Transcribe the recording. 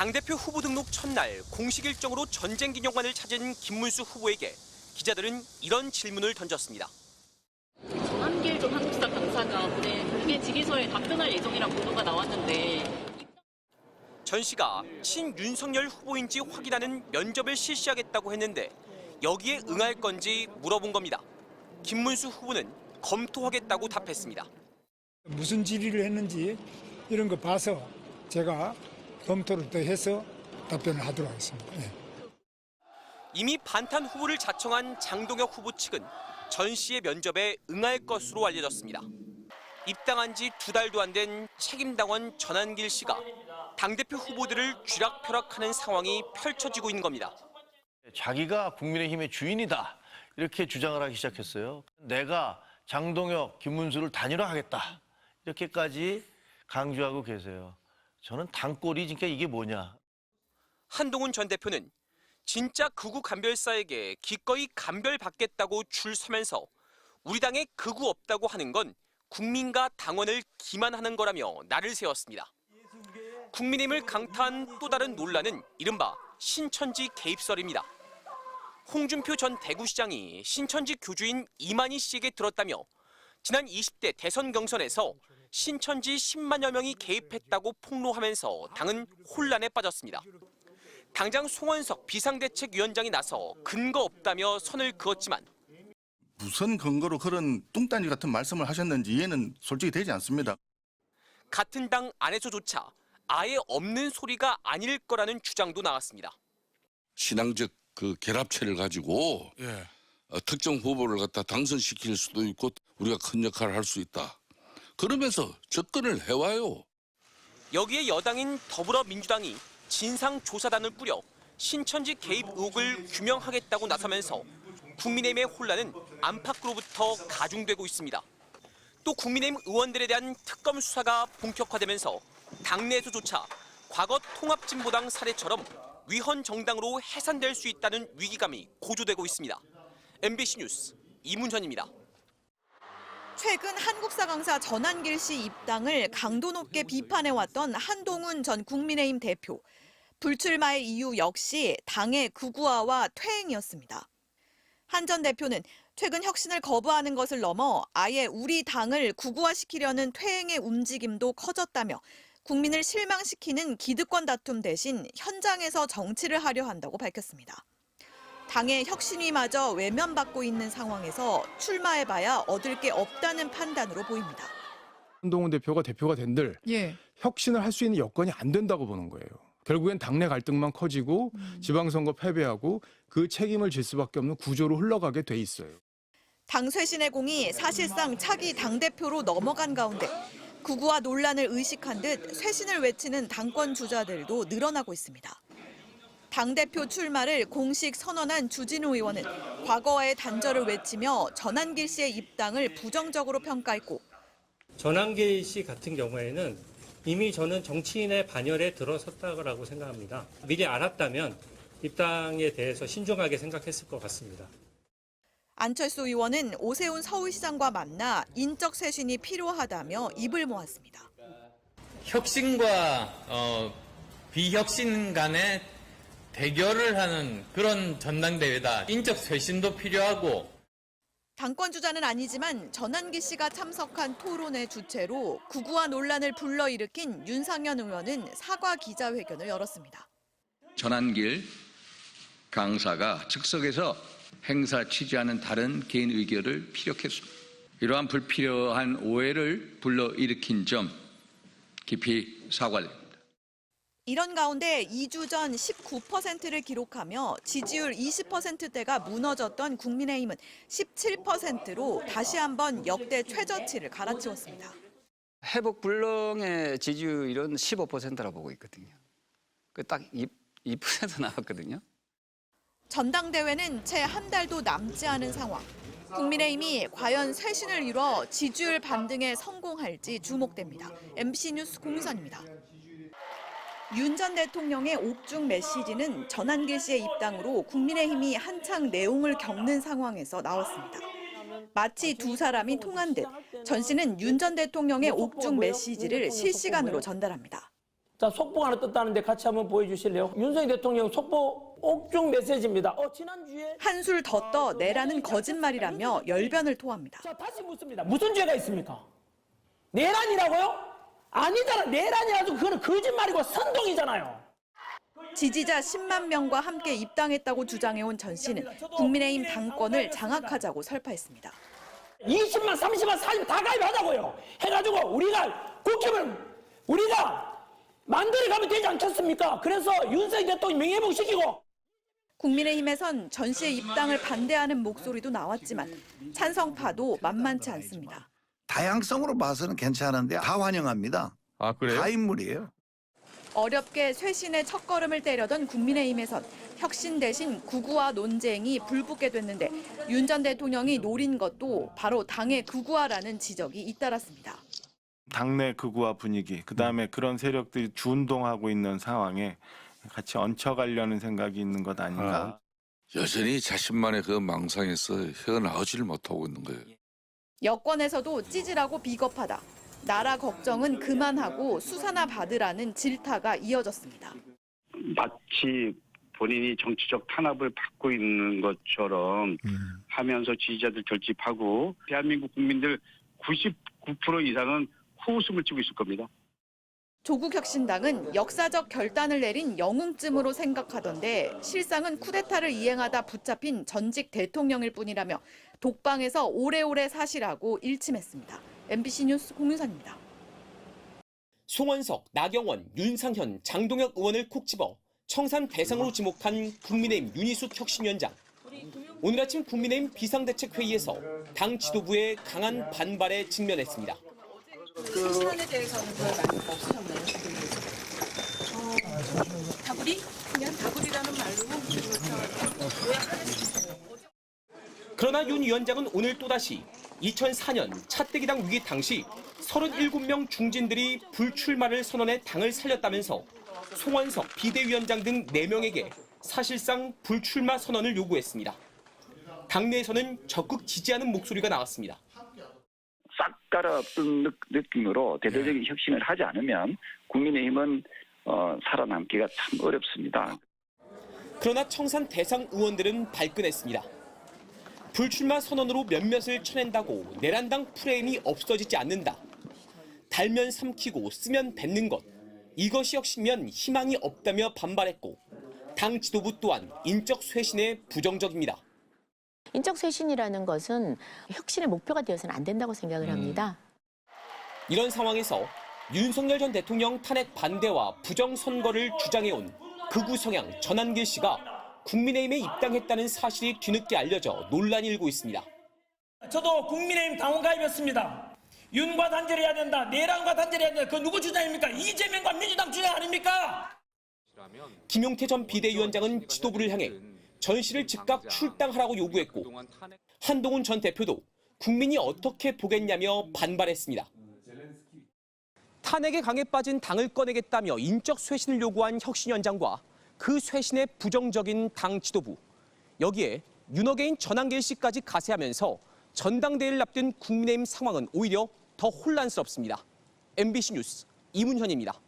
당대표 후보 등록 첫날 공식 일정으로 전쟁기념관을 찾은 김문수 후보에게 기자들은 이런 질문을 던졌습니다. 전한길 전 한국사 강사가 오늘 공개 질의서에 답변할 예정이라는 보도가 나왔는데 전 씨가 친윤석열 후보인지 확인하는 면접을 실시하겠다고 했는데 여기에 응할 건지 물어본 겁니다. 김문수 후보는 검토하겠다고 답했습니다. 무슨 질의를 했는지 이런 거 봐서 제가 검토를 더 해서 답변을 하도록 하겠습니다. 네. 이미 반탄 후보를 자청한 장동혁 후보 측은 전 씨의 면접에 응할 것으로 알려졌습니다. 입당한 지 2달도 안 된 책임당원 전한길 씨가 당대표 후보들을 쥐락펴락하는 상황이 펼쳐지고 있는 겁니다. 자기가 국민의힘의 주인이다 이렇게 주장을 하기 시작했어요. 내가 장동혁, 김문수를 단일화하겠다 이렇게까지 강조하고 계세요. 저는 당꼴이 그러니까 이게 뭐냐. 한동훈 전 대표는 진짜 극우 간별사에게 기꺼이 간별받겠다고 줄 서면서 우리 당에 극우 없다고 하는 건 국민과 당원을 기만하는 거라며 날을 세웠습니다. 국민의힘을 강타한 또 다른 논란은 이른바 신천지 개입설입니다. 홍준표 전 대구시장이 신천지 교주인 이만희 씨에게 들었다며 지난 20대 대선 경선에서 신천지 10만여 명이 개입했다고 폭로하면서 당은 혼란에 빠졌습니다. 당장 송원석 비상대책위원장이 나서 근거 없다며 선을 그었지만 무슨 근거로 그런 뚱딴지 같은 말씀을 하셨는지 이해는 솔직히 되지 않습니다. 같은 당 안에서조차 아예 없는 소리가 아닐 거라는 주장도 나왔습니다. 신앙적 그 결합체를 가지고 특정 후보를 갖다 당선시킬 수도 있고 우리가 큰 역할을 할 수 있다. 그러면서 접근을 해와요. 여기에 여당인 더불어민주당이 진상조사단을 꾸려 신천지 개입 의혹을 규명하겠다고 나서면서 국민의힘의 혼란은 안팎으로부터 가중되고 있습니다. 또 국민의힘 의원들에 대한 특검 수사가 본격화되면서 당내에서조차 과거 통합진보당 사례처럼 위헌 정당으로 해산될 수 있다는 위기감이 고조되고 있습니다. MBC 뉴스 이문현입니다. 최근 한국사 강사 전한길 씨 입당을 강도 높게 비판해왔던 한동훈 전 국민의힘 대표. 불출마의 이유 역시 당의 극우화와 퇴행이었습니다. 한 전 대표는 최근 혁신을 거부하는 것을 넘어 아예 우리 당을 극우화시키려는 퇴행의 움직임도 커졌다며 국민을 실망시키는 기득권 다툼 대신 현장에서 정치를 하려 한다고 밝혔습니다. 당의 혁신위마저 외면받고 있는 상황에서 출마해봐야 얻을 게 없다는 판단으로 보입니다. 한동훈 대표가 된들 혁신을 할 수 있는 여건이 안 된다고 보는 거예요. 결국엔 당내 갈등만 커지고 지방선거 패배하고 그 책임을 질 수밖에 없는 구조로 흘러가게 돼 있어요. 당 쇄신의 공이 사실상 차기 당대표로 넘어간 가운데 극우화 논란을 의식한 듯 쇄신을 외치는 당권 주자들도 늘어나고 있습니다. 당대표 출마를 공식 선언한 주진우 의원은 과거와의 단절을 외치며 전한길 씨의 입당을 부정적으로 평가했고 전한길 씨 같은 경우에는 이미 저는 정치인의 반열에 들어섰다고 생각합니다. 미리 알았다면 입당에 대해서 신중하게 생각했을 것 같습니다. 안철수 의원은 오세훈 서울시장과 만나 인적 쇄신이 필요하다며 입을 모았습니다. 혁신과 비혁신 간의 대결을 하는 그런 전당대회다. 인적 쇄신도 필요하고. 당권 주자는 아니지만 전한길 씨가 참석한 토론회 주최로 극우화 논란을 불러일으킨 윤상현 의원은 사과 기자회견을 열었습니다. 전한길 강사가 즉석에서 행사 취지하는 다른 개인 의견을 피력했습니다. 이러한 불필요한 오해를 불러일으킨 점 깊이 사과드립니다. 이런 가운데 2주 전 19%를 기록하며 지지율 20%대가 무너졌던 국민의힘은 17%로 다시 한번 역대 최저치를 갈아치웠습니다. 회복 불능의 지지율은 15%라고 보고 있거든요. 딱 2% 나왔거든요. 전당대회는 채 한 달도 남지 않은 상황. 국민의힘이 과연 쇄신을 이뤄 지지율 반등에 성공할지 주목됩니다. MBC 뉴스 공유선입니다. 윤 전 대통령의 옥중 메시지는 전한길 씨의 입당으로 국민의힘이 한창 내용을 겪는 상황에서 나왔습니다. 마치 두 사람이 통한 듯 전 씨는 윤 전 대통령의 옥중 메시지를 실시간으로 전달합니다. 자, 속보 하나 떴다는데 같이 한번 보여주실래요? 윤석열 대통령 속보 옥중 메시지입니다. 지난주에 한술 더 떠 내라는 거짓말이라며 열변을 토합니다. 자, 다시 묻습니다. 무슨 죄가 있습니까? 내란이라고요? 아니잖아. 내란이라도 그거는 거짓말이고 선동이잖아요. 지지자 10만 명과 함께 입당했다고 주장해온 전 씨는 국민의힘 당권을 장악하자고 설파했습니다. 20만, 30만, 40만 다 가입하자고요. 해가지고 우리가 국힘을 우리가 만들어가면 되지 않겠습니까? 그래서 윤석열 대통령 명예회복시키고. 국민의힘에선 전 씨의 입당을 반대하는 목소리도 나왔지만 찬성파도 만만치 않습니다. 다양성으로 봐서는 괜찮은데 다 환영합니다. 아, 그래요? 다 인물이에요. 어렵게 쇄신의 첫걸음을 때려던 국민의힘에선 혁신 대신 극우화 논쟁이 불붙게 됐는데 윤 전 대통령이 노린 것도 바로 당의 극우화라는 지적이 잇따랐습니다. 당내 극우화 분위기, 그다음에 그런 세력들이 주운동하고 있는 상황에 같이 얹혀가려는 생각이 있는 것 아닌가. 여전히 자신만의 그 망상에서 헤어나오지를 못하고 있는 거예요. 여권에서도 찌질하고 비겁하다. 나라 걱정은 그만하고 수사나 받으라는 질타가 이어졌습니다. 마치 본인이 정치적 탄압을 받고 있는 것처럼 하면서 지지자들 결집하고 대한민국 국민들 99% 이상은 호웃음을 치고 있을 겁니다. 조국혁신당은 역사적 결단을 내린 영웅쯤으로 생각하던데 실상은 쿠데타를 이행하다 붙잡힌 전직 대통령일 뿐이라며 독방에서 오래오래 사시라고 일침했습니다. MBC 뉴스 공유선입니다. 송원석, 나경원, 윤상현, 장동혁 의원을 콕 집어 청산 대상으로 지목한 국민의힘 윤희숙 혁신위원장. 오늘 아침 국민의힘 비상대책회의에서 당 지도부의 강한 반발에 직면했습니다. 시간에 대해서는 별 말씀 없으셨나요? 다구리? 그냥 다구리라는 말로 요약하겠습니다. 그러나 윤 위원장은 오늘 또다시 2004년 차떼기당 위기 당시 37명 중진들이 불출마를 선언해 당을 살렸다면서 송원석 비대위원장 등 4명에게 사실상 불출마 선언을 요구했습니다. 당내에서는 적극 지지하는 목소리가 나왔습니다. 싹 깔아엎은 느낌으로 대대적인 혁신을 하지 않으면 국민의힘은 살아남기가 참 어렵습니다. 그러나 청산 대상 의원들은 발끈했습니다. 불출마 선언으로 몇몇을 쳐낸다고 내란당 프레임이 없어지지 않는다. 달면 삼키고 쓰면 뱉는 것. 이것이 혁신이면 희망이 없다며 반발했고 당 지도부 또한 인적 쇄신에 부정적입니다. 인적 쇄신이라는 것은 혁신의 목표가 되어서는 안 된다고 생각을 합니다. 이런 상황에서 윤석열 전 대통령 탄핵 반대와 부정선거를 주장해온 극우 성향 전한길 씨가 국민의힘에 입당했다는 사실이 뒤늦게 알려져 논란이 일고 있습니다. 저도 국민의힘 당원 가입했습니다. 윤과 단절해야 된다. 내란과 단절해야 된다. 그 누구 주장입니까? 이재명과 민주당 주장 아닙니까? 김용태 전 비대위원장은 지도부를 향해 전 씨를 즉각 출당하라고 요구했고 한동훈 전 대표도 국민이 어떻게 보겠냐며 반발했습니다. 탄핵에 강에 빠진 당을 꺼내겠다며 인적 쇄신을 요구한 혁신위원장과 그 쇄신에 부정적인 당 지도부. 여기에 윤어게인 전한길 씨까지 가세하면서 전당대회를 앞둔 국민의힘 상황은 오히려 더 혼란스럽습니다. MBC 뉴스 이문현입니다.